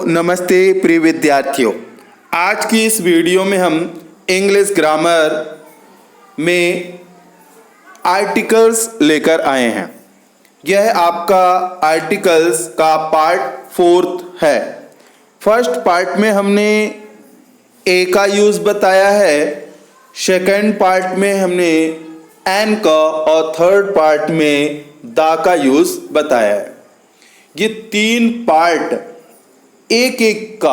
नमस्ते प्रिय विद्यार्थियों। आज की इस वीडियो में हम इंग्लिश ग्रामर में आर्टिकल्स लेकर आए हैं। यह आपका आर्टिकल्स का पार्ट 4 है। फर्स्ट पार्ट में हमने ए का यूज़ बताया है, सेकंड पार्ट में हमने एन का और थर्ड पार्ट में दा का यूज़ बताया है। ये 3 पार्ट एक एक का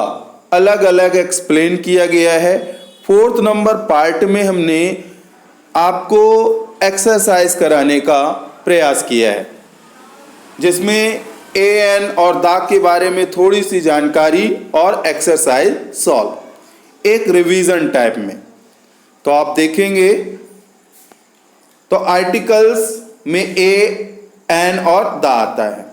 अलग अलग एक्सप्लेन किया गया है। 4th नंबर पार्ट में हमने आपको एक्सरसाइज कराने का प्रयास किया है, जिसमें ए एन और दा के बारे में थोड़ी सी जानकारी और एक्सरसाइज सॉल्व, एक रिवीजन टाइप में। तो आप देखेंगे तो आर्टिकल्स में ए एन और दा आता है।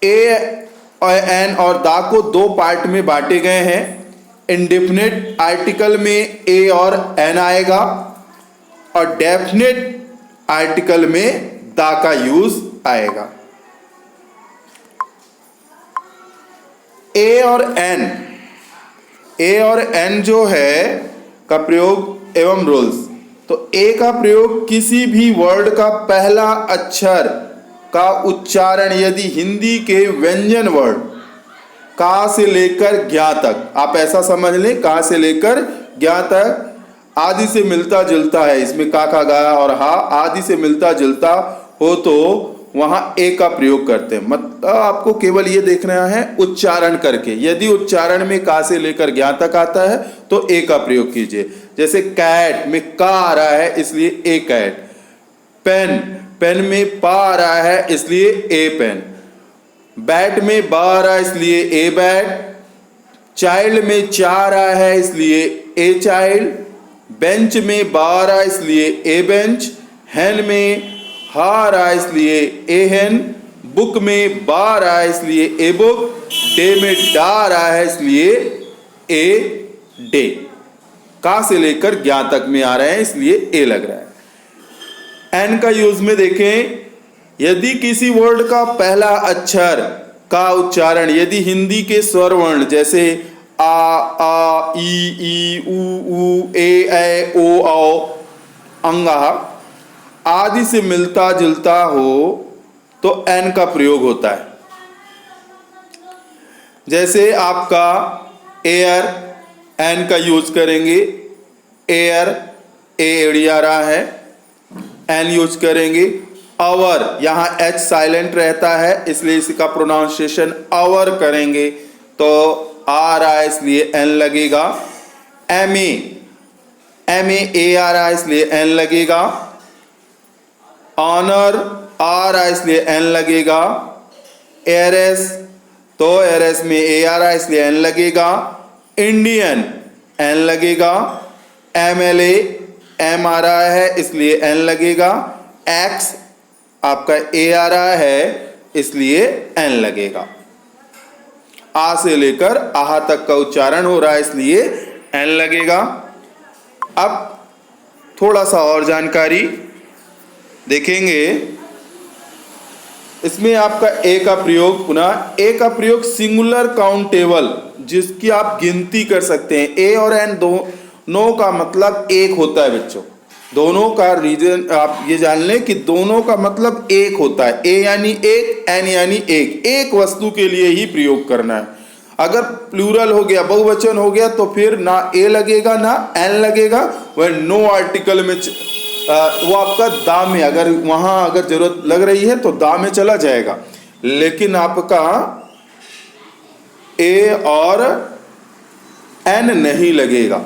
ए और एन और दा को 2 पार्ट में बांटे गए हैं। इंडेफिनिट आर्टिकल में ए और एन आएगा और डेफिनिट आर्टिकल में दा का यूज आएगा। ए और एन जो है का प्रयोग एवं रूल्स। तो ए का प्रयोग किसी भी वर्ड का पहला अक्षर का उच्चारण यदि हिंदी के व्यंजन वर्ड का से लेकर ज्ञा तक, आप ऐसा समझ लें, का से लेकर ज्ञा तक आदि से मिलता जुलता है, इसमें का खा गा और हा आदि से मिलता जुलता हो तो वहां ए का प्रयोग करते हैं। मतलब आपको केवल ये देखना है उच्चारण करके। यदि उच्चारण में का से लेकर ज्ञा तक आता है तो ए का प्रयोग कीजिए। जैसे कैट में का आ रहा है इसलिए ए कैट। पेन में पा आ रहा है इसलिए ए पेन। बैट में बा आ रहा है इसलिए ए बैट। चाइल्ड में चा आ रहा है इसलिए ए चाइल्ड। बेंच में बा आ रहा है इसलिए ए बेंच। हैन में हा आ रहा है इसलिए ए हैन। बुक में बा आ रहा है इसलिए ए बुक। डे में डा आ रहा है इसलिए ए डे। का से लेकर ज्ञा तक में आ रहे हैं इसलिए ए लग रहा है। एन का यूज में देखें, यदि किसी वर्ड का पहला अक्षर का उच्चारण यदि हिंदी के स्वर वर्ण जैसे आ ई ऊ ए ओ औ अंगा आदि से मिलता जुलता हो तो एन का प्रयोग होता है। जैसे आपका एयर, एन का यूज करेंगे। एयर ए एड़ी आ रहा है, एन यूज करेंगे। आवर, यहां एच साइलेंट रहता है इसलिए इसका प्रोनाउंसिएशन आवर करेंगे तो आ रहा है इसलिए एन लगेगा। एम ए आ रहा है इसलिए एन लगेगा। ऑनर आ रहा है इसलिए एन लगेगा। एरएस, तो एरएस में ए आ रहा है इसलिए एन लगेगा। इंडियन एन लगेगा। एमएलए एम आ रहा है इसलिए एन लगेगा। एक्स आपका ए आ रहा है इसलिए एन लगेगा। आ से लेकर आहा तक का उच्चारण हो रहा है इसलिए एन लगेगा। अब थोड़ा सा और जानकारी देखेंगे। इसमें आपका ए का प्रयोग, पुनः ए का प्रयोग सिंगुलर काउंटेबल, जिसकी आप गिनती कर सकते हैं। ए और एन दोनों का मतलब एक होता है बच्चों। दोनों का रीजन आप ये जान लें कि दोनों का मतलब एक होता है। ए यानी एक, एन यानी एक। एक वस्तु के लिए ही प्रयोग करना है। अगर प्लूरल हो गया, बहुवचन हो गया तो फिर ना ए लगेगा ना एन लगेगा। वह नो आर्टिकल में वो आपका दा में, अगर वहां अगर जरूरत लग रही है तो दा में चला जाएगा, लेकिन आपका ए और एन नहीं लगेगा।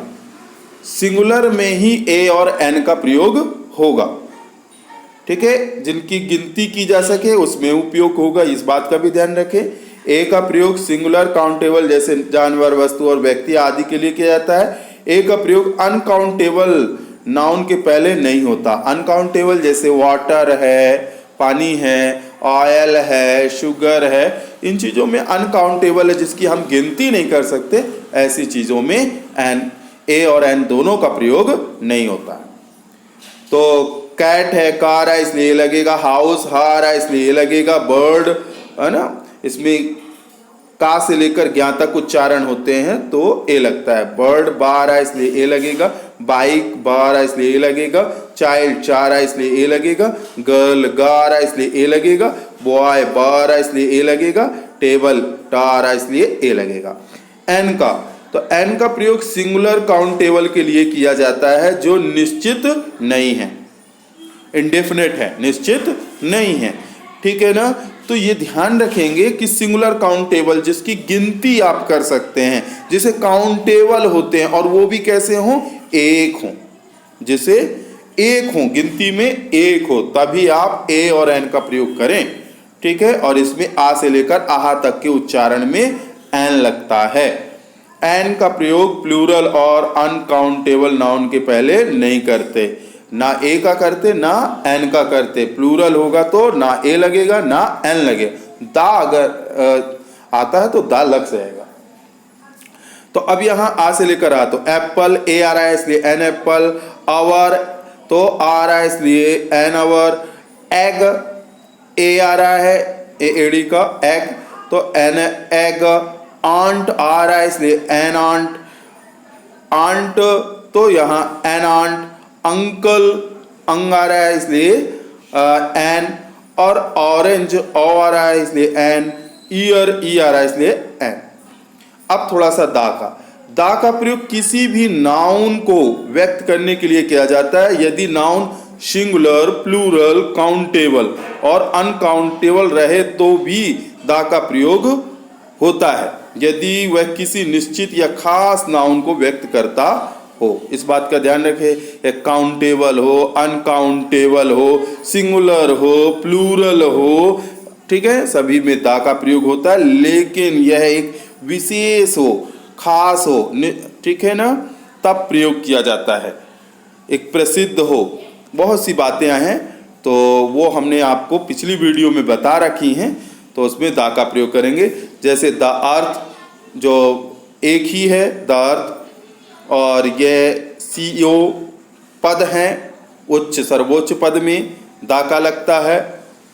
सिंगुलर में ही ए और एन का प्रयोग होगा। ठीक है, जिनकी गिनती की जा सके उसमें उपयोग होगा, इस बात का भी ध्यान रखें। ए का प्रयोग सिंगुलर काउंटेबल जैसे जानवर, वस्तु और व्यक्ति आदि के लिए किया जाता है। ए का प्रयोग अनकाउंटेबल नाउन के पहले नहीं होता। अनकाउंटेबल जैसे वाटर है, पानी है, ऑयल है, शुगर है, इन चीज़ों में अनकाउंटेबल है जिसकी हम गिनती नहीं कर सकते। ऐसी चीज़ों में एन, ए और एन दोनों का प्रयोग नहीं होता। तो कैट है, कार है इसलिए लगेगा। हाउस, हार है इसलिए लगेगा। बर्ड है ना, इसमें का से लेकर ज्ञा तक उच्चारण होते हैं तो ए लगता है। बर्ड बा आ रहा है इसलिए ए लगेगा, बाइक बा आ रहा है इसलिए ए लगेगा, चाइल्ड चा आ रहा है इसलिए ए लगेगा, गर्ल गा आ रहा है इसलिए ए लगेगा, बॉय बा आ रहा है इसलिए ए लगेगा, टेबल टा आ रहा है इसलिए ए लगेगा। एन का, तो एन का प्रयोग सिंगुलर काउंटेबल के लिए किया जाता है जो निश्चित नहीं है, इंडेफिनेट है, निश्चित नहीं है, ठीक है ना। तो ये ध्यान रखेंगे कि सिंगुलर काउंटेबल जिसकी गिनती आप कर सकते हैं, जिसे काउंटेबल होते हैं और वो भी कैसे हों, एक हों, जिसे एक हों, गिनती में एक हो, तभी आप ए और एन का प्रयोग करें, ठीक है। और इसमें आ से लेकर आहा तक के उच्चारण में एन लगता है। एन का प्रयोग प्लूरल और अनकाउंटेबल नाउन के पहले नहीं करते, ना ए का करते ना एन का करते। प्लूरल होगा तो ना ए लगेगा ना एन लगेगा, दा अगर आता है तो दा लग जाएगा। तो अब यहां आ से लेकर आ, तो एप्पल ए आ रहा है इसलिए एन एप्पल, आवर तो आ रहा है इसलिए एन आवर, एग ए आ रहा है ए एडी का एग तो एन एग, आंट आ रहा है इसलिए एन आंट, आंट तो यहां एन आंट, अंकल अंग आ रहा है इसलिए एन, और ऑरेंज ओ आ रहा है इसलिए एन, ईयर ई आ रहा है इसलिए एन। अब थोड़ा सा दा का प्रयोग किसी भी नाउन को व्यक्त करने के लिए किया जाता है यदि नाउन सिंगुलर, प्लूरल, काउंटेबल और अनकाउंटेबल रहे तो भी दा का प्रयोग होता है यदि वह किसी निश्चित या खास नाउन को व्यक्त करता हो। इस बात का ध्यान रखें, काउंटेबल हो, अनकाउंटेबल हो, सिंगुलर हो, प्लूरल हो, ठीक है, सभी में दा का प्रयोग होता है, लेकिन यह एक विशेष हो, खास हो, ठीक है ना, तब प्रयोग किया जाता है। एक प्रसिद्ध हो, बहुत सी बातें हैं तो वो हमने आपको पिछली वीडियो में बता रखी हैं, तो उसमें दा का प्रयोग करेंगे। जैसे द अर्थ जो एक ही है द अर्थ, और यह CEO पद हैं, उच्च सर्वोच्च पद में दा का लगता है।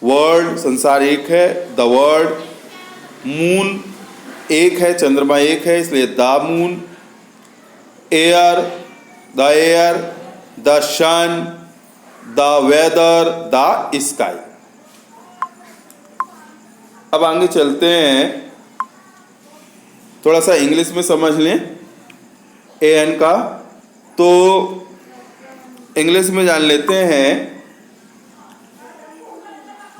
वर्ल्ड संसार एक है, द वर्ल्ड, मून एक है, चंद्रमा एक है इसलिए the moon, air the air, the sun, the weather, the sky. अब आगे चलते हैं, थोड़ा सा इंग्लिश में समझ लें ए एन का, तो इंग्लिश में जान लेते हैं।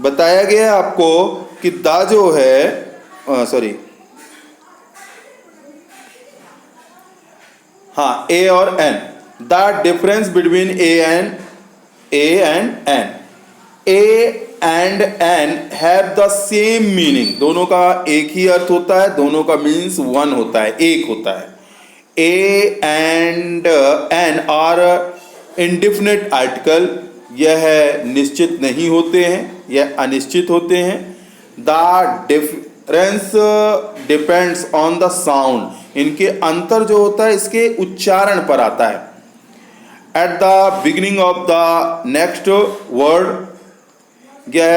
बताया गया है आपको कि दा जो है सॉरी हाँ ए और an, the difference between a and an, a and an have the same meaning, दोनों का एक ही अर्थ होता है, दोनों का मीन्स वन होता है, एक होता है। A and an are indefinite article, यह निश्चित नहीं होते हैं, यह अनिश्चित होते हैं। The difference depends on the sound, इनके अंतर जो होता है इसके उच्चारण पर आता है। Eight the beginning of the next word, यह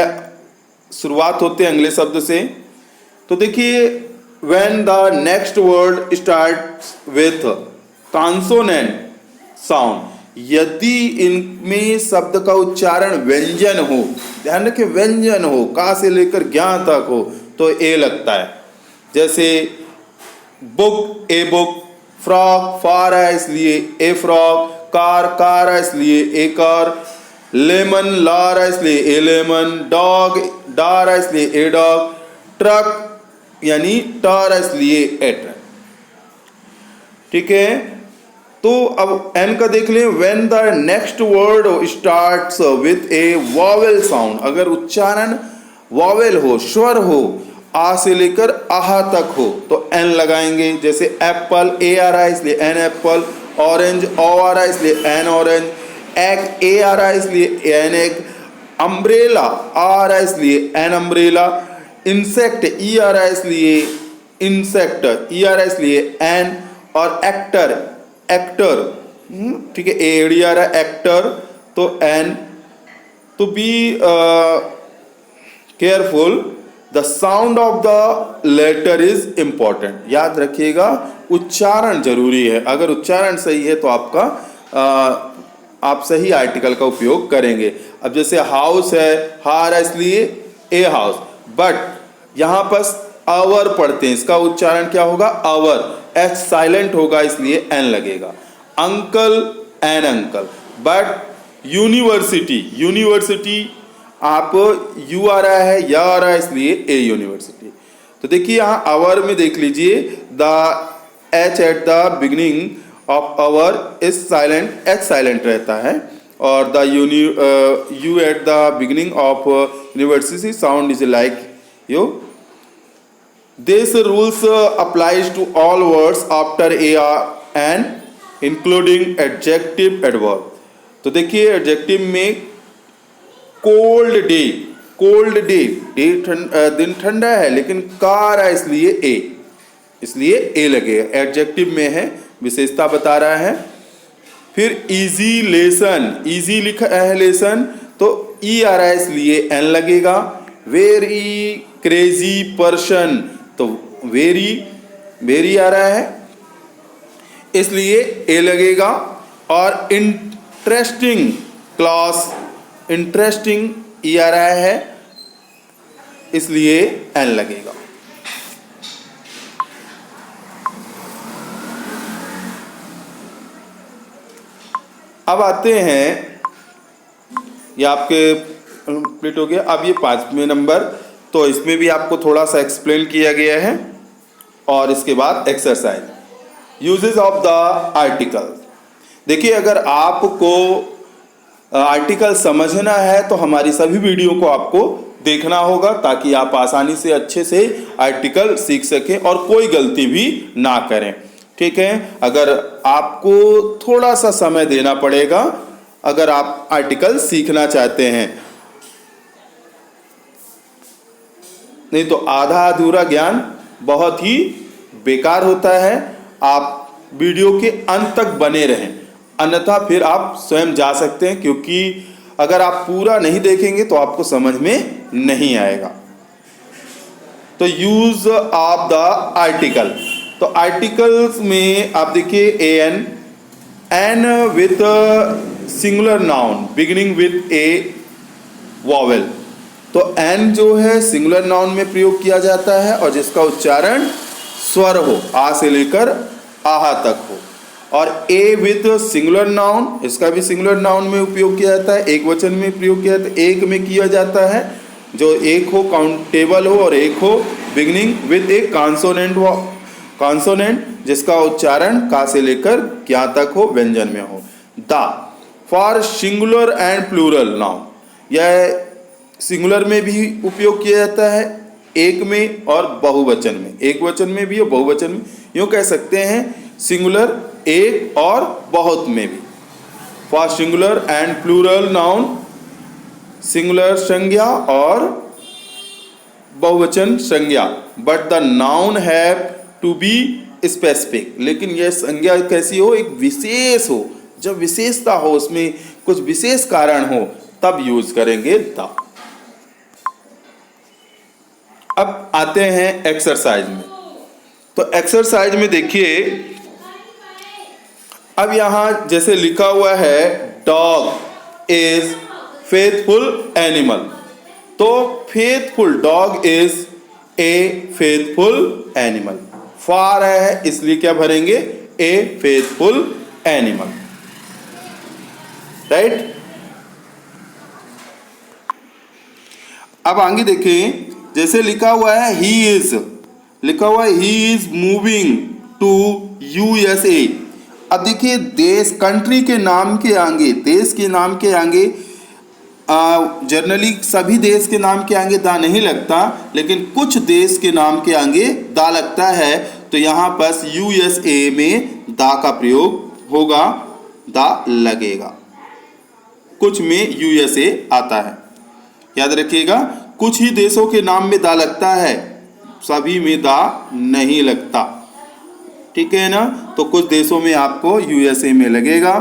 शुरुआत होते हैं अगले शब्द से। तो देखिए, when the next word starts with consonant sound, यदि इनमें शब्द का उच्चारण व्यंजन हो, ध्यान रखें व्यंजन हो, का से लेकर ज्ञा तक हो, तो ए लगता है। जैसे बुक ए बुक, फ्रॉक फार है इसलिए ए फ्रॉक, कार है इसलिए ए कार, लेमन लार है इसलिए ए लेमन, डॉग डार है इसलिए ए डॉग, ट्रक यानी टार है इसलिए ए ट्रक, ठीक है। तो अब एन का देख लें, when the next word starts with a vowel sound, अगर उच्चारण वॉवेल हो, स्वर हो, आ से लेकर आहा तक हो तो एन लगाएंगे। जैसे एप्पल ए आ रहा है इसलिए एन एप्पल, ऑरेंज ओ आ रहा है इसलिए एन ऑरेंज, एग ए आ रहा है इसलिए एन एग, अम्ब्रेला आ रहा है इसलिए एन अम्ब्रेला, इंसेक्ट ई आ रहा है इसलिए इंसेक्ट, ई आ रहा है इसलिए एन, और एक्टर ठीक है, एडी आ रहा है एक्टर तो एन। तो be careful the sound of the letter is important. याद रखिएगा, उच्चारण जरूरी है। अगर उच्चारण सही है तो आप सही आर्टिकल का उपयोग करेंगे। अब जैसे हाउस है, हार है, इसलिए ए हाउस, बट यहां पर आवर पढ़ते हैं, इसका उच्चारण क्या होगा? आवर। एच साइलेंट होगा इसलिए एन लगेगा। Uncle, an uncle. But university, university आप यू आ रहा है, या आ रहा है, इसलिए ए यूनिवर्सिटी। तो देखिए यहां आवर में देख लीजिए, the H at the beginning of hour is silent, H silent रहता है, और the U at the beginning of university sound is like you. This rules applies to all words after a or an including adjective adverb. तो देखिए adjective में cold day, cold day, दिन ठंडा है, लेकिन कार है इसलिए ए लगेगा। एडजेक्टिव में है, विशेषता बता रहा है। फिर इजी लेसन, इजी लिखा है लेसन, तो ई आ रहा है इसलिए एन लगेगा। वेरी क्रेजी पर्सन, तो वेरी आ रहा है इसलिए ए लगेगा। और इंटरेस्टिंग क्लास, इंटरेस्टिंग ई आ रहा है इसलिए एन लगेगा। अब आते हैं, ये आपके कंप्लीट हो गया। अब ये 5वें नंबर, तो इसमें भी आपको थोड़ा सा एक्सप्लेन किया गया है। और इसके बाद exercise, uses of the article. देखिए अगर आपको आर्टिकल समझना है तो हमारी सभी वीडियो को आपको देखना होगा, ताकि आप आसानी से अच्छे से आर्टिकल सीख सकें और कोई गलती भी ना करें। ठीक है, अगर आपको थोड़ा सा समय देना पड़ेगा अगर आप आर्टिकल सीखना चाहते हैं, नहीं तो आधा अधूरा ज्ञान बहुत ही बेकार होता है। आप वीडियो के अंत तक बने रहें, अन्यथा फिर आप स्वयं जा सकते हैं, क्योंकि अगर आप पूरा नहीं देखेंगे तो आपको समझ में नहीं आएगा। तो यूज ऑफ द आर्टिकल, तो आर्टिकल्स में आप देखिए an, an with singular noun beginning with a vowel. तो एन जो है सिंगुलर नाउन में प्रयोग किया जाता है और जिसका उच्चारण स्वर हो, आ से लेकर आहा तक हो। और ए विथ सिंगुलर नाउन, इसका भी सिंगुलर नाउन में उपयोग किया जाता है, एक वचन में प्रयोग किया जाता है, एक में किया जाता है, जो एक हो काउंटेबल हो और एक हो बिगिनिंग विथ ए कॉन्सोनेंट जिसका उच्चारण का से लेकर क्या तक हो, व्यंजन में हो। The for singular and plural noun, यह सिंगुलर में भी उपयोग किया जाता है, एक में और बहुवचन में, एक वचन में भी और बहुवचन में। यूँ कह सकते हैं सिंगुलर एक और बहुत में भी। For singular and plural noun, singular संज्ञा और बहुवचन संज्ञा, but the noun have to be specific. लेकिन यह संज्ञा कैसी हो, एक विशेष हो, जब विशेषता हो, उसमें कुछ विशेष कारण हो, तब यूज करेंगे द। अब आते हैं एक्सरसाइज में। तो एक्सरसाइज में देखिए, अब यहां जैसे लिखा हुआ है डॉग इज फेथफुल एनिमल, तो faithful, dog is a faithful animal. For है इसलिए क्या भरेंगे, ए फेथफुल एनिमल, राइट। अब आगे देखें, जैसे लिखा हुआ है ही इज, लिखा हुआ है ही इज मूविंग टू यूएसए। अब देखिए देश, कंट्री के नाम के आगे, देश के नाम के आगे, जनरली सभी देश के नाम के आगे दा नहीं लगता, लेकिन कुछ देश के नाम के आगे दा लगता है। तो यहाँ पर यूएसए में दा का प्रयोग होगा, दा लगेगा। कुछ में यूएसए आता है, याद रखिएगा। कुछ ही देशों के नाम में दा लगता है, सभी में दा नहीं लगता, ठीक है ना। तो कुछ देशों में आपको यूएसए में लगेगा,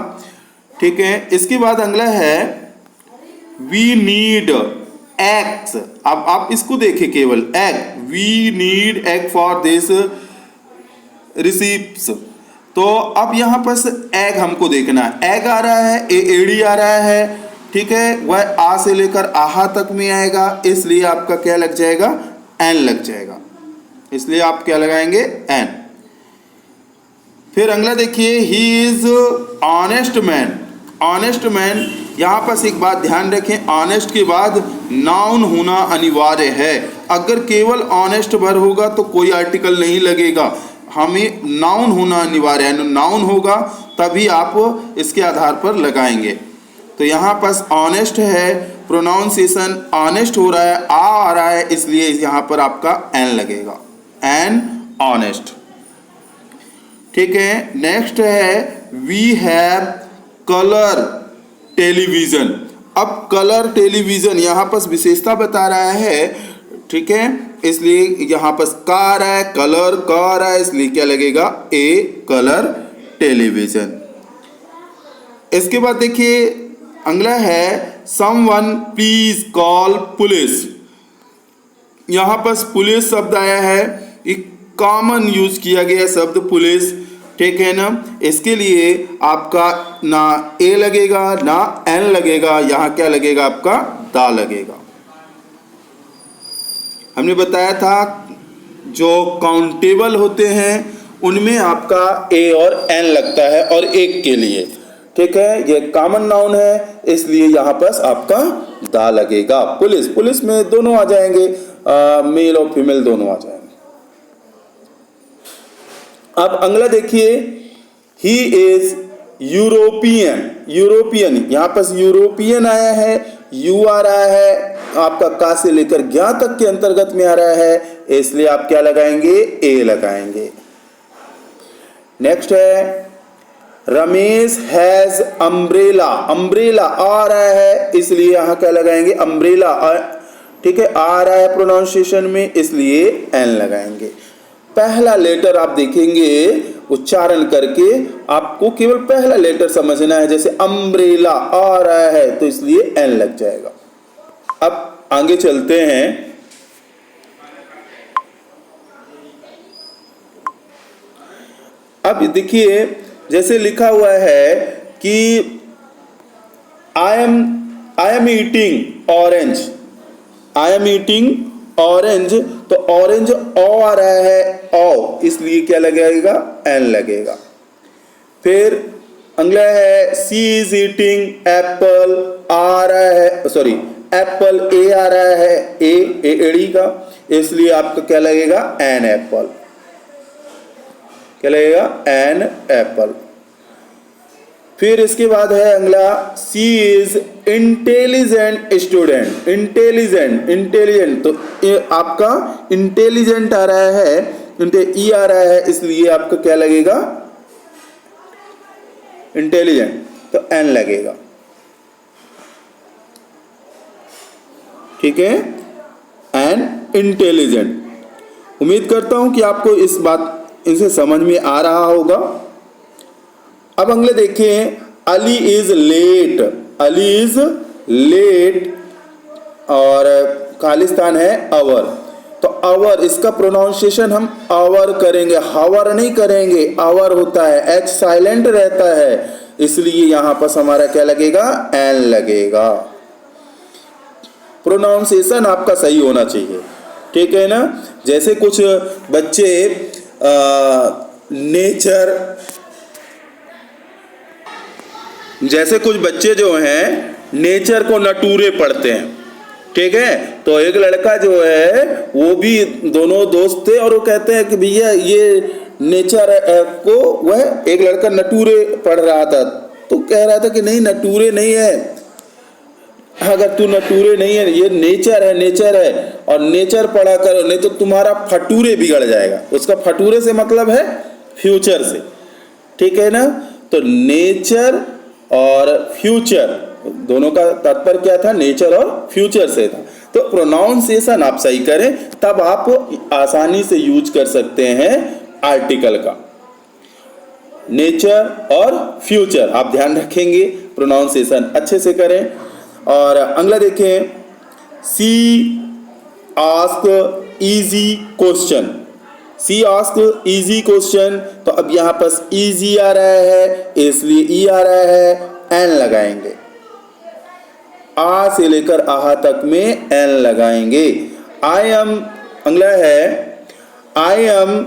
ठीक है। इसके बाद अगला है वी नीड एक्स अब आप इसको देखें, केवल egg, we need egg for this recipes. तो अब यहाँ पर एग हमको देखना है, एग आ रहा है, एडी आ रहा है, ठीक है, वह आ से लेकर आहा तक में आएगा, इसलिए आपका क्या लग जाएगा, एन लग जाएगा, इसलिए आप क्या लगाएंगे, एन। फिर अगला देखिए, he is honest man. Honest man, यहाँ पर एक बात ध्यान रखें, ऑनेस्ट के बाद नाउन होना अनिवार्य है। अगर केवल ऑनेस्ट भर होगा तो कोई आर्टिकल नहीं लगेगा, हमें नाउन होना अनिवार्य है, नाउन होगा तभी आप इसके आधार पर लगाएंगे। तो यहाँ पर ऑनेस्ट है, प्रोनाउंसिएशन ऑनेस्ट हो रहा है, आ रहा है, इसलिए यहाँ पर आपका एन लगेगा, एन ऑनेस्ट, ठीक है। नेक्स्ट है, वी हैव कलर टेलीविजन। अब कलर टेलीविजन यहाँ पर विशेषता बता रहा है, ठीक है, इसलिए यहाँ पर का आ रहा है, कलर का आ रहा है, इसलिए क्या लगेगा, ए कलर टेलीविजन। इसके बाद देखिए अगला है, समवन प्लीज कॉल पुलिस। यहाँ पर पुलिस शब्द आया है, एक कॉमन यूज किया गया शब्द पुलिस, ठीक है ना। इसके लिए आपका ना ए लगेगा ना एन लगेगा, यहाँ क्या लगेगा, आपका दा लगेगा। हमने बताया था जो काउंटेबल होते हैं उनमें आपका ए और एन लगता है, और एक के लिए, ठीक है, ये कॉमन नाउन है, इसलिए यहाँ पर आपका दा लगेगा। पुलिस, पुलिस में दोनों आ जाएंगे, मेल और फीमेल दोनों आ जाएंगे। अब अगला देखिए, ही इज यूरोपियन। यूरोपियन, यहाँ पर यूरोपियन आया है, यू आ रहा है, आपका का से लेकर ज्ञा तक के अंतर्गत में आ रहा है, इसलिए आप क्या लगाएंगे, ए लगाएंगे। नेक्स्ट है, रमेश हैज अम्ब्रेला। अम्ब्रेला आ रहा है, इसलिए यहां क्या लगाएंगे, अम्ब्रेला, ठीक है, आ रहा है प्रोनाउंसिएशन में, इसलिए एन लगाएंगे। पहला लेटर आप देखेंगे उच्चारण करके, आपको केवल पहला लेटर समझना है, जैसे अम्ब्रेला आ रहा है तो इसलिए एन लग जाएगा। अब आगे चलते हैं, अब देखिए जैसे लिखा हुआ है कि I am eating orange, I am eating orange, तो ऑरेंज ओ आ रहा है, ओ, इसलिए क्या लगेगा, एन लगेगा। फिर अगला है, सी इज ईटिंग एप्पल, आ रहा है, सॉरी, एप्पल ए आ रहा है, ए एड़ी का, इसलिए आपका क्या लगेगा, एन एप्पल, क्या लगेगा, एन एप्पल। फिर इसके बाद है अगला, C is intelligent student. Intelligent, intelligent, तो आपका इंटेलिजेंट आ रहा है, ई आ रहा है, इसलिए आपका क्या लगेगा, इंटेलिजेंट, तो एन लगेगा, ठीक है, एन इंटेलिजेंट। उम्मीद करता हूं कि आपको इस बात इनसे समझ में आ रहा होगा। अब अगले देखिए, Ali is late. Ali is late, और खालिस्तान है अवर, तो अवर, इसका प्रोनाउंसिएशन हम अवर करेंगे, हावर नहीं करेंगे, अवर होता है, एच साइलेंट रहता है, इसलिए यहां पर हमारा क्या लगेगा, एन लगेगा। प्रोनाउंसिएशन आपका सही होना चाहिए, ठीक है ना। जैसे कुछ बच्चे नेचर, जैसे कुछ बच्चे जो हैं नेचर को नटूरे पढ़ते हैं, ठीक है, तो एक लड़का जो है वो भी, दोनों दोस्त थे और वो कहते हैं कि भैया ये नेचर को, वह एक लड़का नटूरे पढ़ रहा था, तो कह रहा था कि नहीं नटूरे नहीं है, अगर तू नटूरे नहीं है, ये नेचर है, नेचर है, और नेचर पढ़ा करो, नहीं तो तुम्हारा फटूरे बिगड़ जाएगा। उसका फटूरे से मतलब है फ्यूचर से, ठीक है ना। तो नेचर और फ्यूचर दोनों का तात्पर्य क्या था, नेचर और फ्यूचर से था। तो प्रोनाउंसिएशन आप सही करें, तब आप आसानी से यूज कर सकते हैं आर्टिकल का, नेचर और फ्यूचर, आप ध्यान रखेंगे, प्रोनाउंसिएशन अच्छे से करें। और अगला देखें, सी आस्क इजी क्वेश्चन, सी आस्क इजी क्वेश्चन। तो अब यहाँ पर इजी आ रहा है इसलिए ई आ रहा है, एन लगाएंगे, आ से लेकर आहा तक में एन लगाएंगे। आई एम, अगला है I am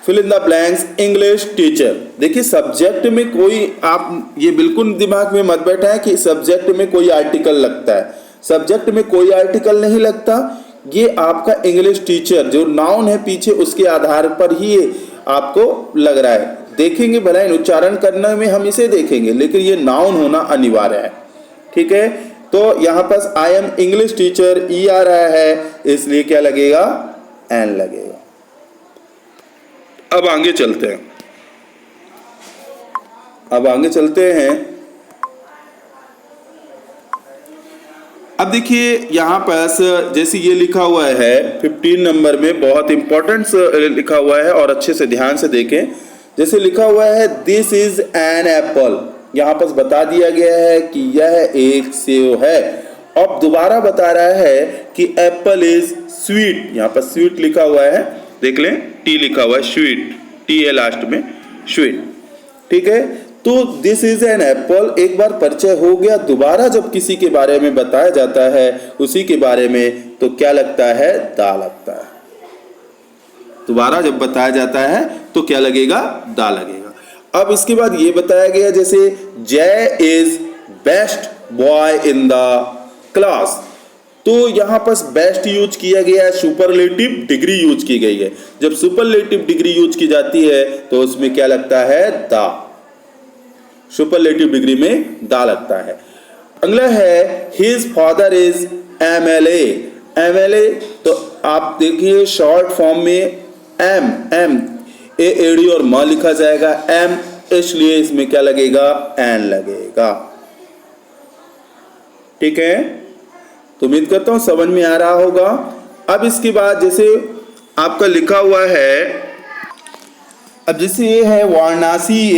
fill in the blanks English teacher. देखिए सब्जेक्ट में कोई, आप ये बिल्कुल दिमाग में मत बैठाएं कि सब्जेक्ट में कोई आर्टिकल लगता है, सब्जेक्ट में कोई आर्टिकल नहीं लगता। ये आपका इंग्लिश टीचर जो नाउन है पीछे उसके आधार पर ही आपको लग रहा है। देखेंगे भला उच्चारण करने में हम इसे देखेंगे, लेकिन ये नाउन होना अनिवार्य है, ठीक है। तो यहाँ पर आई एम इंग्लिश टीचर, ई आ रहा है इसलिए क्या लगेगा, एन लगेगा। अब आगे चलते हैं, अब देखिए यहाँ पर जैसे ये लिखा हुआ है 15 नंबर में, बहुत इंपॉर्टेंट लिखा हुआ है और अच्छे से ध्यान से देखें। जैसे लिखा हुआ है दिस इज एन एप्पल, यहाँ पर बता दिया गया है कि यह एक सेब है। अब दोबारा बता रहा है कि एप्पल इज स्वीट, यहाँ पर स्वीट लिखा हुआ है, देख लें टी लिखा हुआ है, स्वीट, टी है लास्ट में, स्वीट, ठीक है। तो दिस इज एन एप्पल एक बार परिचय हो गया, दोबारा जब किसी के बारे में बताया जाता है उसी के बारे में तो क्या लगता है, दा लगता है। दोबारा जब बताया जाता है तो क्या लगेगा, दा लगेगा। अब इसके बाद ये बताया गया जैसे जय is best boy in the class, तो यहां पर बेस्ट यूज किया गया है, सुपरलेटिव डिग्री यूज की गई है। जब सुपरलेटिव डिग्री यूज की जाती है तो उसमें क्या लगता है, दा, सुपरलेटिव डिग्री में दा लगता है। अगला है his father is MLA, MLA तो आप देखिए शॉर्ट फॉर्म में एम, एम ए एडी और म लिखा जाएगा, एम, इसलिए इसमें क्या लगेगा, एन लगेगा, ठीक है। तो उम्मीद करता हूं समझ में आ रहा होगा। अब इसके बाद जैसे आपका लिखा हुआ है, अब जैसे ये है वाराणसी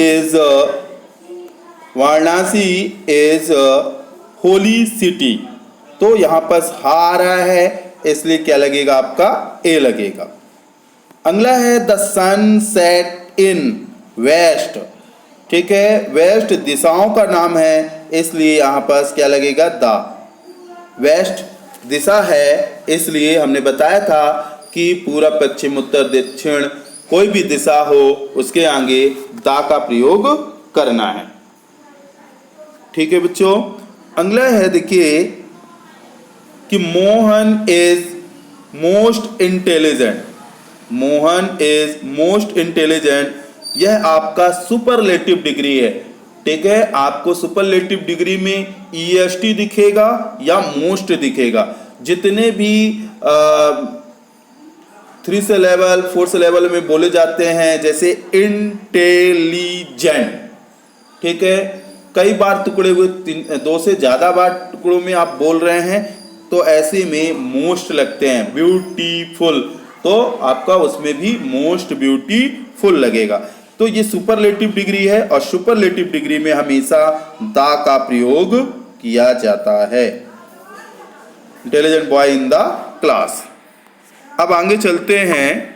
इज होली सिटी, तो यहां पर हा आ रहा है इसलिए क्या लगेगा, आपका ए लगेगा। अगला है the sun set in west, ठीक है, वेस्ट दिशाओं का नाम है इसलिए यहां पर क्या लगेगा, दा, वेस्ट दिशा है इसलिए हमने बताया था कि पूरब पश्चिम उत्तर दक्षिण कोई भी दिशा हो उसके आगे दा का प्रयोग करना है, ठीक है बच्चों। अगला है देखिए कि Mohan is most intelligent, Mohan is most intelligent, यह आपका सुपरलेटिव डिग्री है, ठीक है। आपको सुपरलेटिव डिग्री में ईएसटी दिखेगा या मोस्ट दिखेगा। जितने भी 3 से लेवल 4 से लेवल में बोले जाते हैं जैसे इंटेलिजेंट, ठीक है, कई बार टुकड़े हुए 2 से ज्यादा बार टुकड़ों में आप बोल रहे हैं तो ऐसे में मोस्ट लगते हैं। ब्यूटीफुल तो आपका उसमें भी मोस्ट ब्यूटीफुल लगेगा। तो ये सुपरलेटिव डिग्री है और सुपरलेटिव डिग्री में हमेशा दा का प्रयोग किया जाता है। Intelligent boy in the class. अब आगे चलते हैं,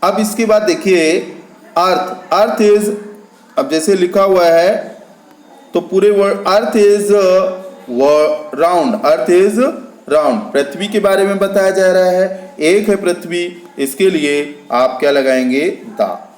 अब इसके बाद देखिए अर्थ, अर्थ इज, अब जैसे लिखा हुआ है तो पूरे word earth is round, earth is round, पृथ्वी के बारे में बताया जा रहा है, एक है पृथ्वी, इसके लिए आप क्या लगाएंगे, दा।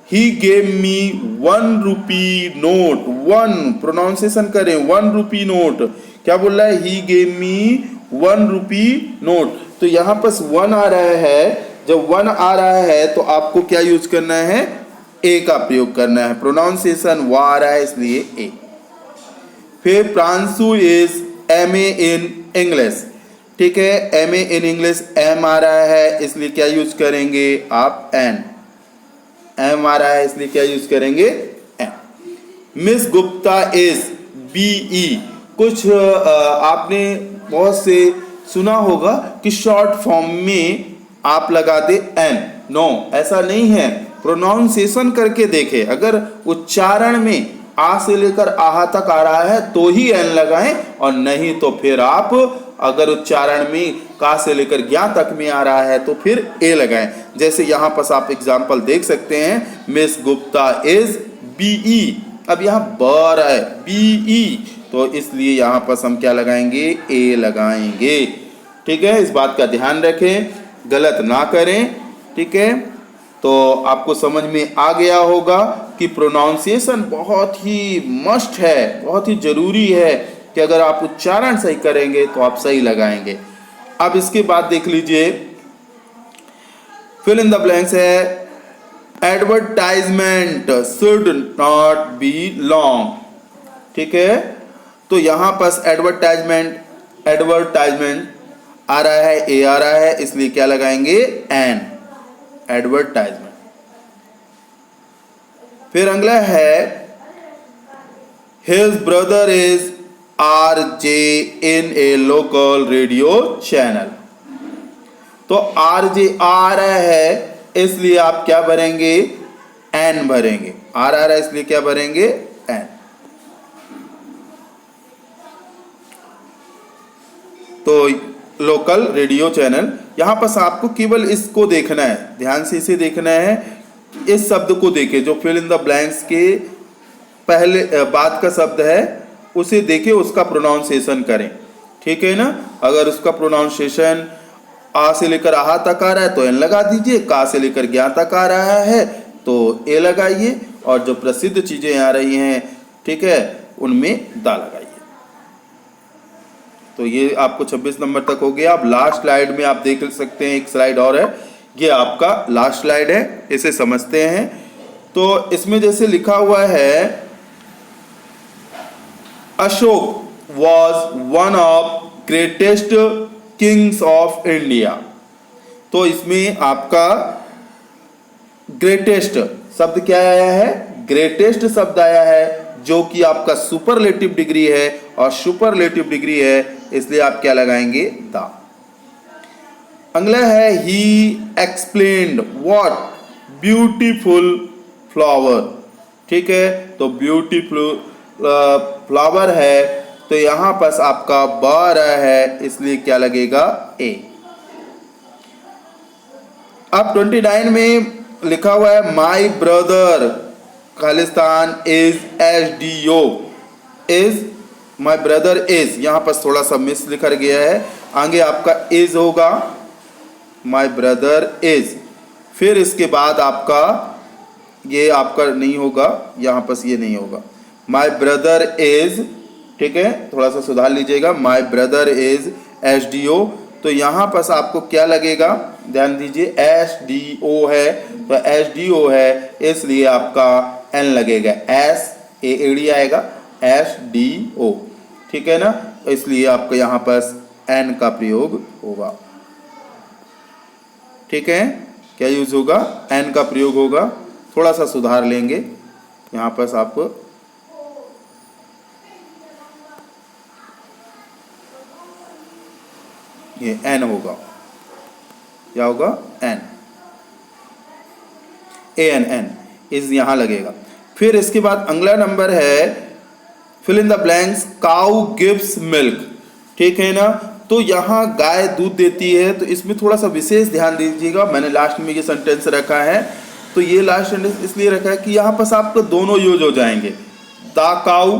He gave me 1 rupee note, 1 pronunciation करें, 1 रुपी नोट, क्या बोल रहा है, he gave me 1 rupee note. तो यहां पर 1 आ रहा है, जब 1 आ रहा है तो आपको क्या यूज करना है, ए का प्रयोग करना है, प्रोनाउंसिएशन वा आ रहा है इसलिए ए। फिर Pranshu is MA in English, ठीक है, एमए इन इंग्लिश, एम आ रहा है इसलिए क्या यूज करेंगे आप, एन, एम आ रहा है इसलिए क्या यूज करेंगे, एम। मिस गुप्ता इज बीई, कुछ आपने बहुत से सुना होगा कि शॉर्ट फॉर्म में आप लगा दे एन, नो ऐसा नहीं है, प्रोनाउंसिएशन करके देखें। अगर उच्चारण में आ से लेकर आहा तक आ रहा है तो ही एन लगाएं, और नहीं तो फिर आप अगर उच्चारण में का से लेकर ज्ञा तक में आ रहा है तो फिर ए लगाएं। जैसे यहाँ पर आप एग्जाम्पल देख सकते हैं, मिस गुप्ता इज बीई। अब यहाँ ब रहा है बीई, तो इसलिए यहाँ पर हम क्या लगाएंगे, ए लगाएंगे। ठीक है, इस बात का ध्यान रखें, गलत ना करें। ठीक है, तो आपको समझ में आ गया होगा कि प्रोनाउंसिएशन बहुत ही मस्ट है, बहुत ही जरूरी है कि अगर आप उच्चारण सही करेंगे तो आप सही लगाएंगे। अब इसके बाद देख लीजिए, फिल इन द ब्लैंक्स है, advertisement should not be long. ठीक है, तो यहां पर एडवर्टाइजमेंट आ रहा है, ए आ रहा है, इसलिए क्या लगाएंगे, एन, एडवर्टाइजमेंट। फिर अगला है, his brother is RJ in A local radio channel. तो आरजे आ रहा है इसलिए आप क्या भरेंगे, एन भरेंगे। आर आ रहा है इसलिए क्या भरेंगे, एन। तो लोकल रेडियो चैनल, यहां पर आपको केवल इसको देखना है, ध्यान से इसे देखना है, इस शब्द को देखे जो फिल इन द ब्लैंक्स के पहले बाद का शब्द है उसे देखे, उसका प्रोनाउंसिएशन करें। ठीक है ना, अगर उसका प्रोनाउंसिएशन आ से लेकर आहा तक आ रहा है तो एन लगा दीजिए, का से लेकर ज्ञा तक आ रहा है तो ए लगाइए, और जो प्रसिद्ध चीजें आ रही हैं, ठीक है, उनमें दा लगाइए। तो ये आपको 26 नंबर तक हो गया। अब लास्ट स्लाइड में आप देख सकते हैं, एक स्लाइड और है, ये आपका लास्ट स्लाइड है, इसे समझते हैं। तो इसमें जैसे लिखा हुआ है, Ashok was one of greatest Kings of India. तो इसमें आपका ग्रेटेस्ट शब्द क्या आया है, ग्रेटेस्ट शब्द आया है, जो कि आपका सुपरलेटिव डिग्री है, और सुपरलेटिव डिग्री है इसलिए आप क्या लगाएंगे, दा। अगला है, ही एक्सप्लेन्ड व्हाट ब्यूटीफुल फ्लावर। ठीक है, तो ब्यूटीफुल फ्लावर है, तो यहां पर आपका ब रहा है इसलिए क्या लगेगा, ए। अब 29 में लिखा हुआ है, my brother Khalistan is SDO, is my brother is, यहां पर थोड़ा सा मिस लिखा गया है, आगे आपका इज होगा, माई ब्रदर इज। फिर इसके बाद आपका ये आपका नहीं होगा, यहां पर ये नहीं होगा, माई ब्रदर इज। ठीक है, थोड़ा सा सुधार लीजिएगा, माई ब्रदर इज एसडीओ। तो यहां पर आपको क्या लगेगा, ध्यान दीजिए, एसडीओ है, तो एसडीओ है इसलिए आपका एन लगेगा, एस ए एडी आएगा, एसडीओ। ठीक है ना, इसलिए आपको यहां पर एन का प्रयोग होगा। ठीक है, क्या यूज होगा, एन का प्रयोग होगा। थोड़ा सा सुधार लेंगे, यहां पर आपको ये एन होगा, क्या होगा, an, a an, an is यहां लगेगा। फिर इसके बाद अगला नंबर है, fill in the blanks, cow gives milk. ठीक है ना, तो यहां गाय दूध देती है, तो इसमें थोड़ा सा विशेष ध्यान दीजिएगा, मैंने लास्ट में ये सेंटेंस रखा है, तो ये लास्ट सेंटेंस इसलिए रखा है कि यहां पर आपको दोनों यूज हो जाएंगे, दा काउ,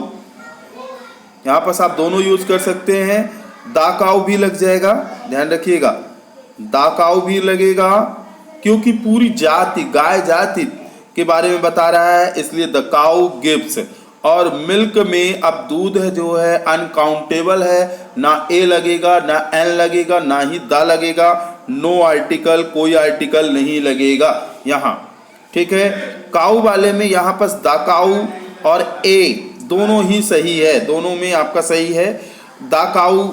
यहां पर आप दोनों यूज कर सकते हैं, दा काउ भी लग जाएगा, ध्यान रखिएगा, दा काउ भी लगेगा, क्योंकि पूरी जाति, गाय जाति के बारे में बता रहा है, इसलिए द काउ गिव्स। और मिल्क में अब दूध है जो है अनकाउंटेबल है, ना ए लगेगा, ना एन लगेगा, ना ही दा लगेगा, नो आर्टिकल, कोई आर्टिकल नहीं लगेगा यहाँ। ठीक है, काउ वाले में यहाँ पर दा काउ और ए दोनों ही सही है, दोनों में आपका सही है। दा काउ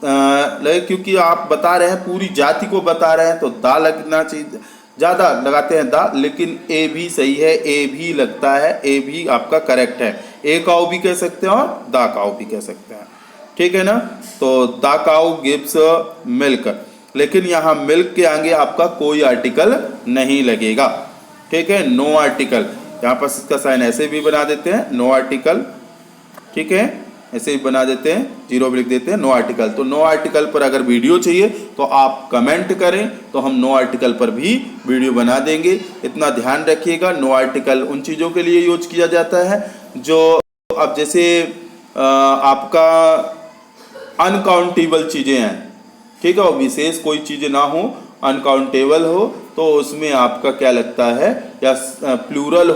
क्योंकि आप बता रहे हैं, पूरी जाति को बता रहे हैं, तो दा लगना चाहिए, ज़्यादा लगाते हैं दा, लेकिन ए भी सही है, ए भी लगता है, ए भी आपका करेक्ट है, ए काउ भी कह सकते हैं और दा काउ भी कह सकते हैं। ठीक है ना, तो दा काउ गिव्स मिल्क, लेकिन यहाँ मिल्क के आगे आपका कोई आर्टिकल नहीं लगेगा। ठीक है, नो आर्टिकल, यहाँ पर इसका साइन ऐसे भी बना देते हैं, नो आर्टिकल, ठीक है, ऐसे ही बना देते हैं, जीरो भी लिख देते हैं, नो आर्टिकल। तो नो आर्टिकल पर अगर वीडियो चाहिए तो आप कमेंट करें, तो हम नो आर्टिकल पर भी वीडियो बना देंगे। इतना ध्यान रखिएगा, नो आर्टिकल उन चीज़ों के लिए यूज किया जाता है जो अब जैसे आपका अनकाउंटेबल चीज़ें हैं, ठीक है, और विशेष कोई चीज़ ना हो, अनकाउंटेबल हो, तो उसमें आपका क्या लगता है, या प्लूरल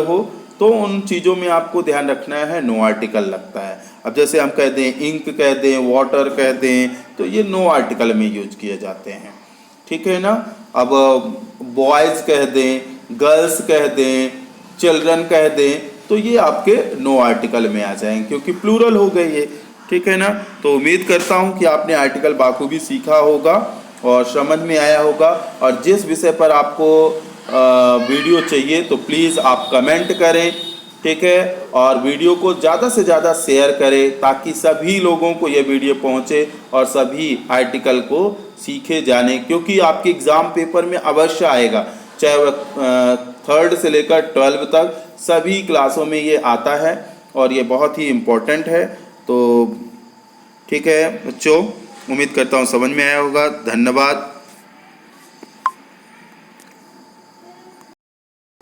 हो, तो उन चीज़ों में आपको ध्यान रखना है, नो आर्टिकल लगता है। अब जैसे हम कह दें इंक कह दें, वाटर कह दें, तो ये नो आर्टिकल में यूज किए जाते हैं, ठीक है ना। अब बॉयज़ कह दें, गर्ल्स कह दें, चिल्ड्रन कह दें, तो ये आपके नो आर्टिकल में आ जाएंगे क्योंकि प्लूरल हो गई है, ठीक है ना। तो उम्मीद करता हूँ कि आपने आर्टिकल बाखूबी सीखा होगा और समझ में आया होगा। और जिस विषय पर आपको वीडियो चाहिए तो प्लीज़ आप कमेंट करें, ठीक है, और वीडियो को ज़्यादा से ज़्यादा शेयर करें ताकि सभी लोगों को ये वीडियो पहुँचे और सभी आर्टिकल को सीखे जाने, क्योंकि आपके एग्ज़ाम पेपर में अवश्य आएगा, चाहे वह 3rd से लेकर 12th तक सभी क्लासों में ये आता है और ये बहुत ही इम्पोर्टेंट है। तो ठीक है बच्चों, उम्मीद करता हूँ समझ में आया होगा। धन्यवाद।